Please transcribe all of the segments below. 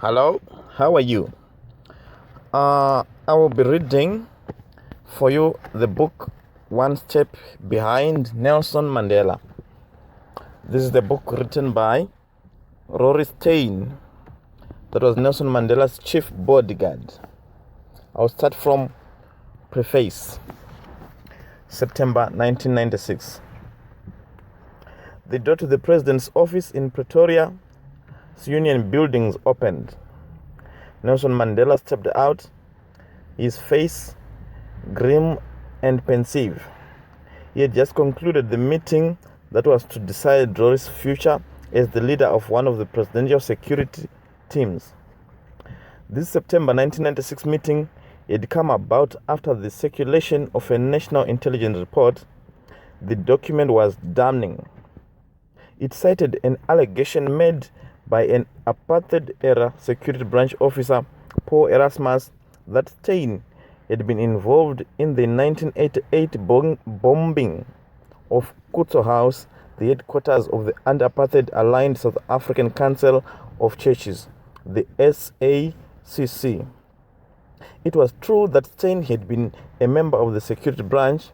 Hello, how are you? I will be reading for you the book One Step Behind Nelson Mandela. This is the book written by Rory Stein, that was Nelson Mandela's chief bodyguard. I'll start from preface. September 1996. The door to the president's office in Pretoria's Union Buildings opened. Nelson Mandela stepped out, his face grim and pensive. He had just concluded the meeting that was to decide Rory's future as the leader of one of the presidential security teams. This September 1996 meeting had come about after the circulation of a national intelligence report. The document was damning. It cited an allegation made by an apartheid-era security branch officer, Paul Erasmus, that Stein had been involved in the 1988 bombing of Kutso House, the headquarters of the anti-apartheid-aligned South African Council of Churches, the SACC. It was true that Stein had been a member of the security branch.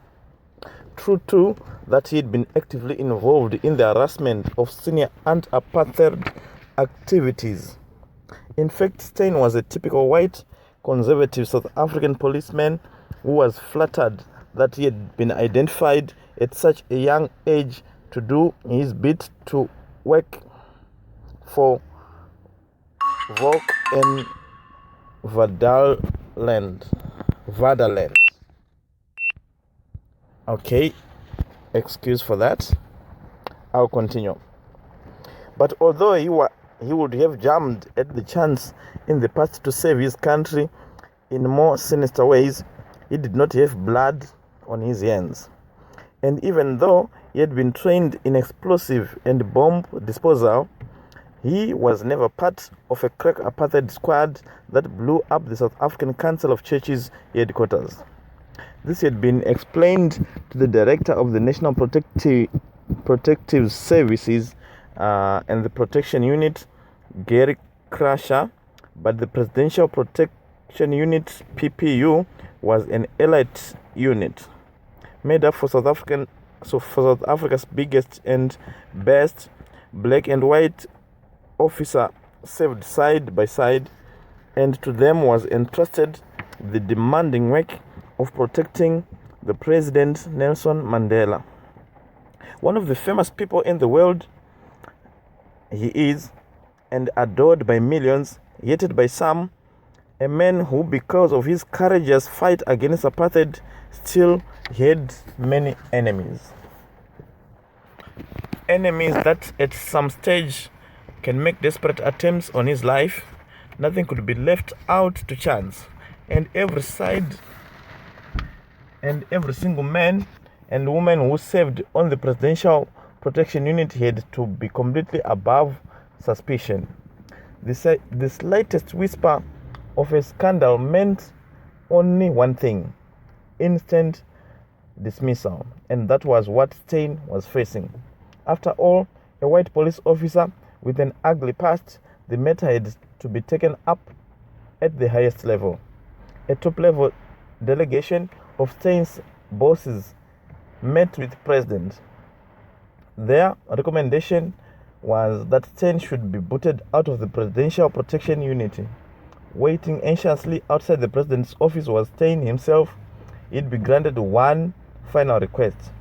True, too, that he had been actively involved in the harassment of senior anti-apartheid activities. In fact, Stein was a typical white, conservative South African policeman who was flattered that he had been identified at such a young age to do his bit to work for Volk and Vaderland. Okay, excuse for that. I'll continue. But although he would have jumped at the chance in the past to save his country in more sinister ways, he did not have blood on his hands. And even though he had been trained in explosive and bomb disposal, he was never part of a crack apartheid squad that blew up the South African Council of Churches headquarters. This had been explained to the director of the National Protective Services and the Protection Unit, Gary Crusher, but the Presidential Protection Unit, PPU, was an elite unit made up for South Africa's biggest and best black and white officer served side by side, and to them was entrusted the demanding work of protecting the President Nelson Mandela. One of the famous people in the world, he is, and adored by millions, hated by some, a man who, because of his courageous fight against apartheid, still had many enemies. Enemies that at some stage can make desperate attempts on his life. Nothing could be left out to chance, and every single man and woman who served on the Presidential Protection Unit had to be completely above suspicion. The slightest whisper of a scandal meant only one thing: instant dismissal, and that was what Stein was facing. After all, a white police officer with an ugly past, the matter had to be taken up at the highest level. A top-level delegation of Stein's bosses met with the president. Their recommendation was that Stein should be booted out of the Presidential Protection Unit. Waiting anxiously outside the president's office was Stein himself. He'd be granted one final request.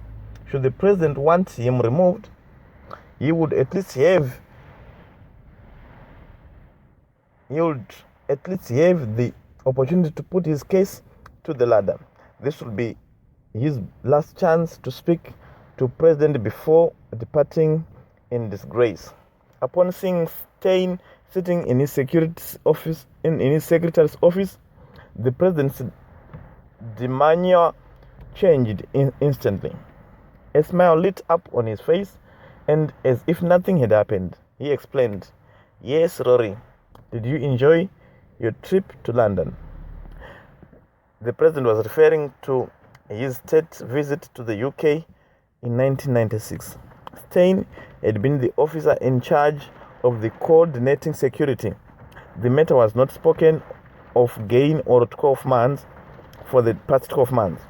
Should the president want him removed, he would at least have the opportunity to put his case to the ladder. This would be his last chance to speak to president before departing in disgrace. Upon seeing Stein sitting in his secretary's office, the president's demeanor changed instantly. A smile lit up on his face, and as if nothing had happened, he explained, "Yes, Rory, did you enjoy your trip to London?" The president was referring to his state visit to the UK in 1996. Stein had been the officer in charge of the coordinating security. The matter was not spoken of again or 12 months for the past 12 months.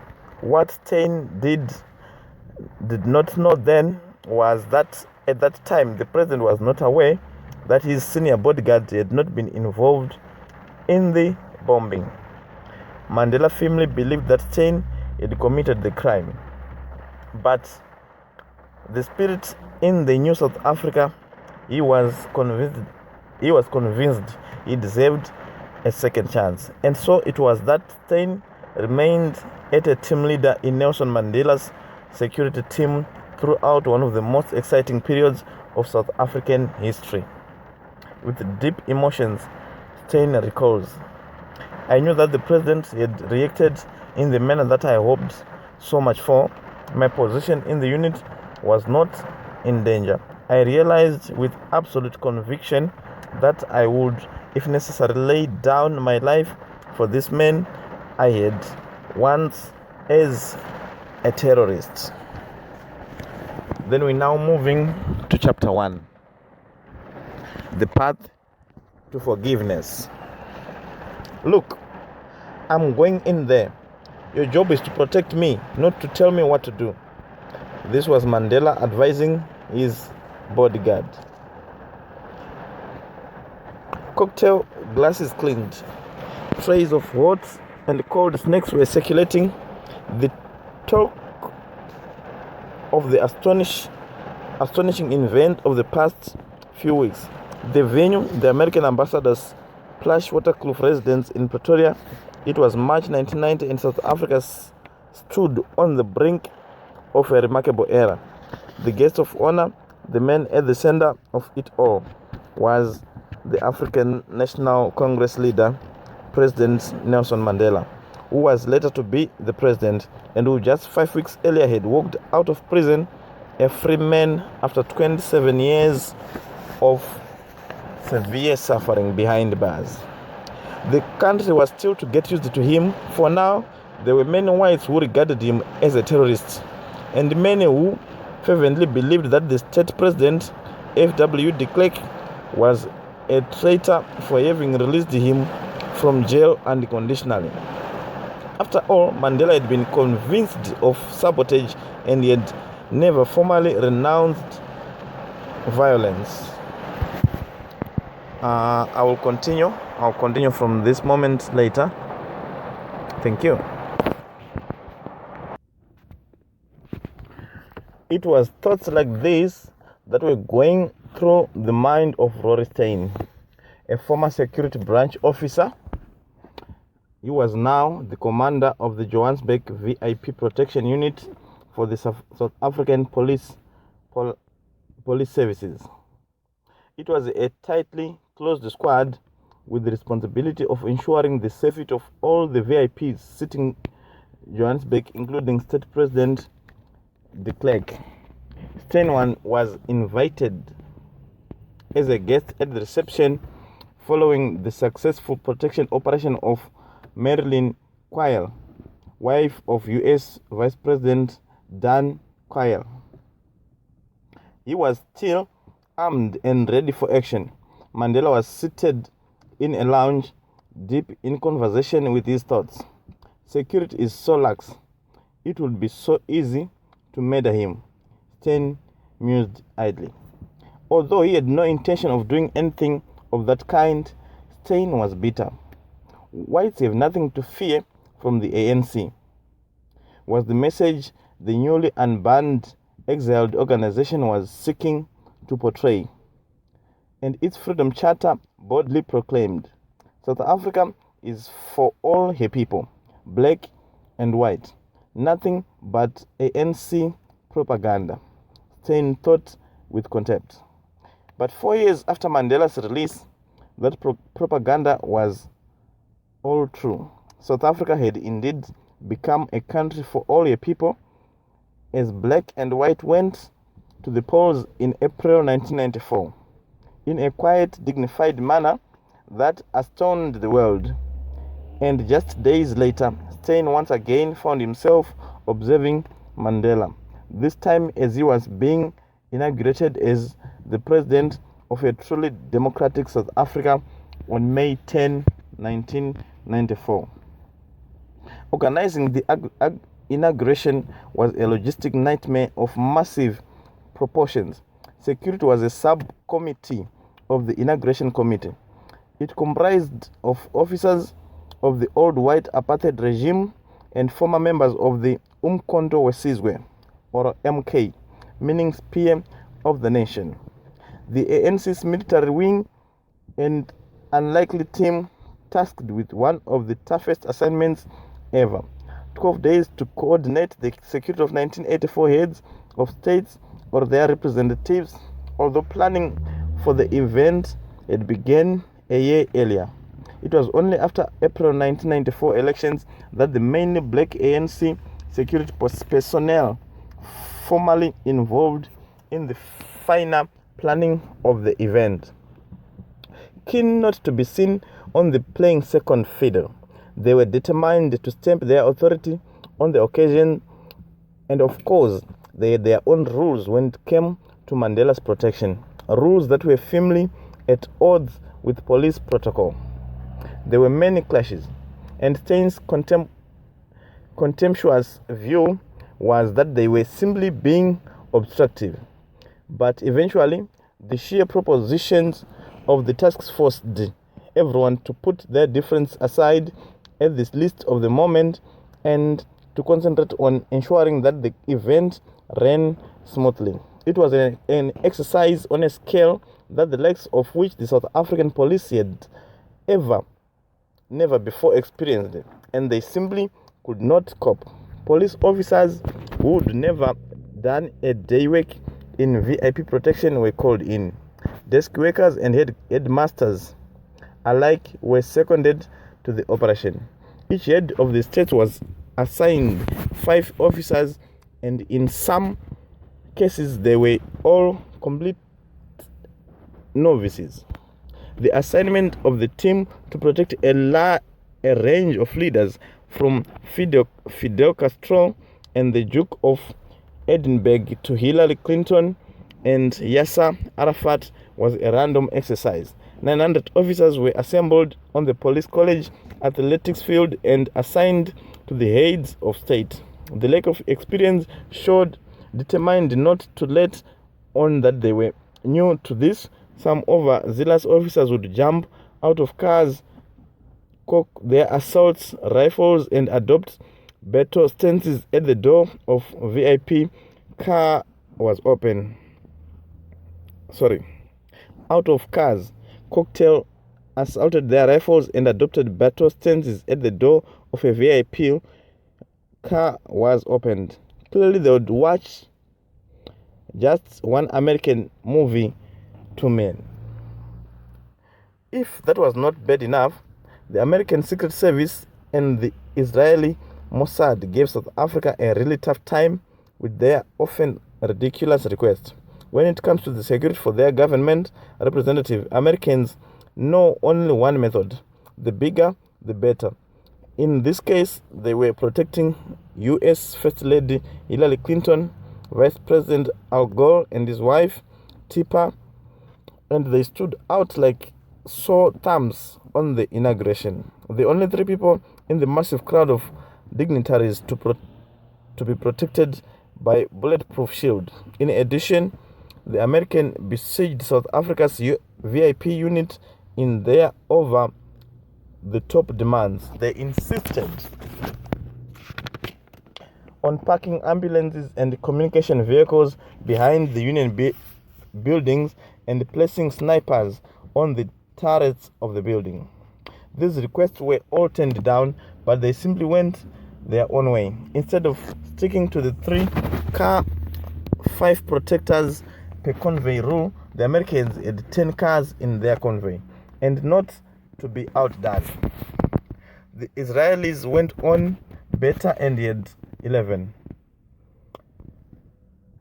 What Steyn did not know then was that at that time the president was not aware that his senior bodyguard had not been involved in the bombing. Mandela firmly believed that Steyn had committed the crime, but the spirit in the New South Africa, he was convinced he deserved a second chance, and so it was that Steyn remained as a team leader in Nelson Mandela's security team throughout one of the most exciting periods of South African history. With deep emotions, Steyn recalls, "I knew that the president had reacted in the manner that I hoped so much for. My position in the unit was not in danger. I realized with absolute conviction that I would, if necessary, lay down my life for this man I had once as a terrorist." Then we're now moving to chapter 1, the path to forgiveness. "Look, I'm going in there. Your job is to protect me, not to tell me what to do." This was Mandela advising his bodyguard. Cocktail glasses cleaned, trays of hot and cold snacks were circulating. The talk of the astonishing event of the past few weeks. The venue, the American ambassador's plush waterproof residence in Pretoria. It was March 1990 and South Africa stood on the brink of a remarkable era. The guest of honor, the man at the center of it all, was the African National Congress leader, President Nelson Mandela, who was later to be the president and who just 5 weeks earlier had walked out of prison a free man after 27 years of severe suffering behind bars. The country was still to get used to him. For now, there were many whites who regarded him as a terrorist, and many who fervently believed that the state president, F.W. de Klerk, was a traitor for having released him from jail unconditionally. After all, Mandela had been convinced of sabotage and he had never formally renounced violence. I'll continue from this moment later. Thank you. It was thoughts like this that were going through the mind of Rory Steyn, a former security branch officer. He was now the commander of the Johannesburg VIP protection unit for the South African police services. It was a tightly closed squad with the responsibility of ensuring the safety of all the VIPs sitting Johannesburg, including State President de Klerk. Steyn was invited as a guest at the reception following the successful protection operation of Marilyn Quayle, wife of U.S. Vice President Dan Quayle. He was still armed and ready for action. Mandela was seated in a lounge, deep in conversation with his thoughts. Security is so lax. It would be so easy to murder him, Steyn mused idly. Although he had no intention of doing anything of that kind, Steyn was bitter. Whites have nothing to fear from the ANC, was the message the newly unbanned exiled organization was seeking to portray. And its Freedom Charter boldly proclaimed, South Africa is for all her people, black and white. Nothing but ANC propaganda, Steyn thought with contempt. But 4 years after Mandela's release, that propaganda was all true. South Africa had indeed become a country for all her people, as black and white went to the polls in April 1994. In a quiet, dignified manner that astounded the world. And just days later, Steyn once again found himself observing Mandela, this time as he was being inaugurated as the president of a truly democratic South Africa on May 10, 1994. Organizing the inauguration was a logistic nightmare of massive proportions. Security was a subcommittee of the inauguration committee. It comprised of officers of the old white apartheid regime and former members of the Umkhonto weSizwe, or MK, meaning Spear of the Nation. The ANC's military wing, and unlikely team tasked with one of the toughest assignments ever. 12 days to coordinate the security of 1984 heads of states or their representatives, although planning for the event had begun a year earlier. It was only after April 1994 elections that the mainly black ANC security personnel formally involved in the final planning of the event. Keen not to be seen on the playing second fiddle, they were determined to stamp their authority on the occasion, and of course, they had their own rules when it came to Mandela's protection, rules that were firmly at odds with police protocol. There were many clashes, and Stein's contemptuous view was that they were simply being obstructive. But eventually, the sheer propositions of the task forced everyone to put their difference aside at this list of the moment and to concentrate on ensuring that the event ran smoothly. It was an exercise on a scale that the likes of which the South African police had never before experienced it, and they simply could not cope. Police officers who had never done a day work in VIP protection were called in. Desk workers and headmasters alike were seconded to the operation. Each head of the state was assigned 5 officers, and in some cases they were all complete novices. The assignment of the team to protect a range of leaders from Fidel Castro and the Duke of Edinburgh to Hillary Clinton and Yasser Arafat was a random exercise. 900 officers were assembled on the police college athletics field and assigned to the heads of state. The lack of experience showed determined not to let on that they were new to this. Some overzealous officers would jump out of cars, cock their assault rifles, and adopt battle stances at the door of VIP car was open. Out of cars, cocktail assaulted their rifles and adopted battle stances at the door of a VIP car was opened. Clearly, they would watch just one American movie to men. If that was not bad enough, the American Secret Service and the Israeli Mossad gave South Africa a really tough time with their often ridiculous requests. When it comes to the security for their government representative, Americans know only one method: the bigger, the better. In this case, they were protecting U.S. First Lady Hillary Clinton, Vice President Al Gore and his wife, Tipper, and they stood out like sore thumbs on the inauguration. The only 3 people in the massive crowd of dignitaries to be protected by bulletproof shield. In addition, the American besieged South Africa's VIP unit in their over-the-top demands. They insisted on parking ambulances and communication vehicles behind the union buildings and placing snipers on the turrets of the building. These requests were all turned down, but they simply went their own way. Instead of sticking to the 3-car, 5 protectors per convoy rule, the Americans had 10 cars in their convoy. And not to be outdone, the Israelis went on better and had 11.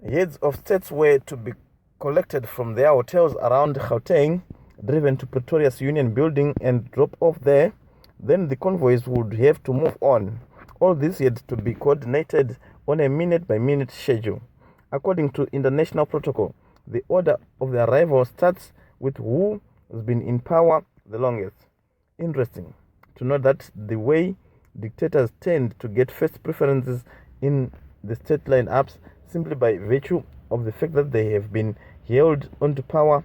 Heads of states were to be collected from their hotels around Gauteng, driven to Pretoria's Union Building and dropped off there. Then the convoys would have to move on. All this had to be coordinated on a minute-by-minute schedule. According to international protocol, the order of the arrival starts with who has been in power the longest. Interesting to note that the way dictators tend to get first preferences in the state lineups simply by virtue of the fact that they have been held onto power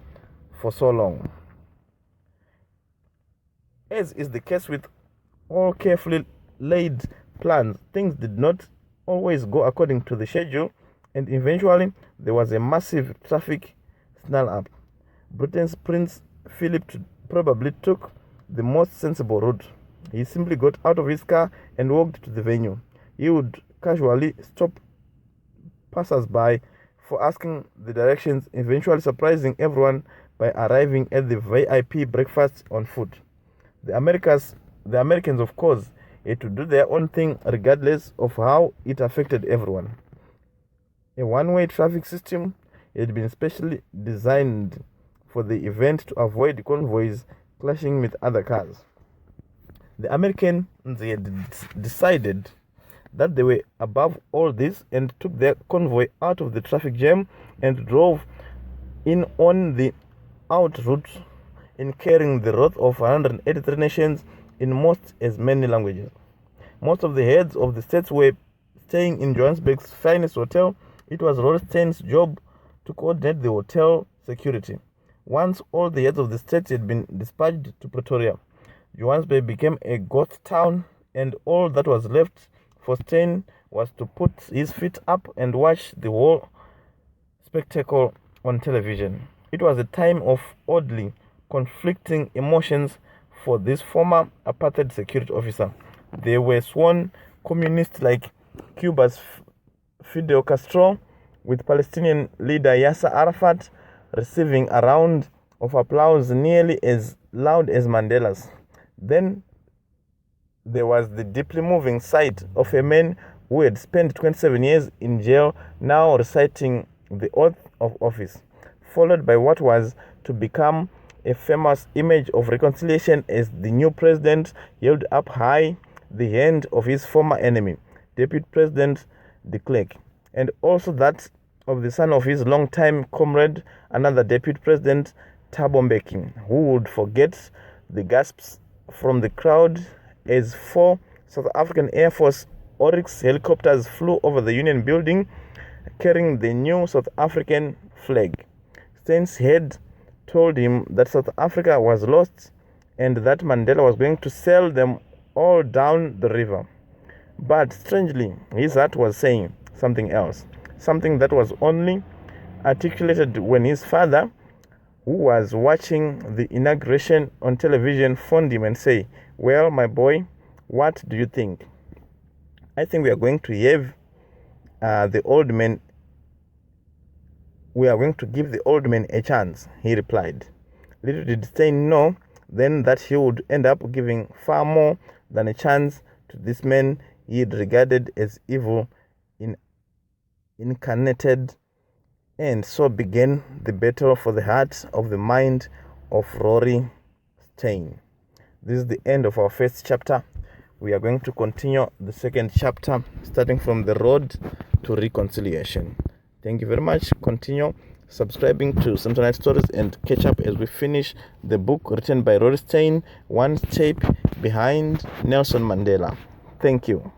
for so long. As is the case with all carefully laid plans, things did not always go according to the schedule, and eventually there was a massive traffic snarl-up. Britain's Prince Philip probably took the most sensible route. He simply got out of his car and walked to the venue. He would casually stop passers-by for asking the directions, eventually surprising everyone by arriving at the VIP breakfast on foot. The Americans, of course, had to do their own thing regardless of how it affected everyone. A one-way traffic system had been specially designed for the event to avoid convoys clashing with other cars. The Americans had decided that they were above all this and took their convoy out of the traffic jam and drove in on the out route in carrying the wrath of 183 nations in most as many languages. Most of the heads of the states were staying in Johannesburg's finest hotel. It was Rothstein's job to coordinate the hotel security. Once all the heads of the states had been dispatched to Pretoria, Johannesburg became a ghost town, and all that was left for Steyn was to put his feet up and watch the whole spectacle on television. It was a time of oddly conflicting emotions for this former apartheid security officer. They were sworn communists like Cuba's Fidel Castro, with Palestinian leader Yasser Arafat receiving a round of applause nearly as loud as Mandela's. Then there was the deeply moving sight of a man who had spent 27 years in jail now reciting the oath of office, followed by what was to become a famous image of reconciliation as the new president held up high the hand of his former enemy, Deputy President de Klerk, and also that of the son of his longtime comrade, another Deputy President, Thabo Mbeki. Who would forget the gasps from the crowd as 4 South African Air Force Oryx helicopters flew over the Union Building carrying the new South African flag. Steyn's head told him that South Africa was lost and that Mandela was going to sail them all down the river. But strangely, his heart was saying something else, something that was only articulated when his father, who was watching the inauguration on television, phoned him and said, "Well, my boy, what do you think?" "I think we are going to have the old man. We are going to give the old man a chance," he replied. Little did Steyn know then that he would end up giving far more than a chance to this man he had regarded as evil incarnated, and so began the battle for the heart of the mind of Rory Steyn. This is the end of our first chapter. We are going to continue the second chapter, starting from the road to reconciliation. Thank you very much. Continue subscribing to Samsonite Stories and catch up as we finish the book written by Rory Steyn, One Step Behind Nelson Mandela. Thank you.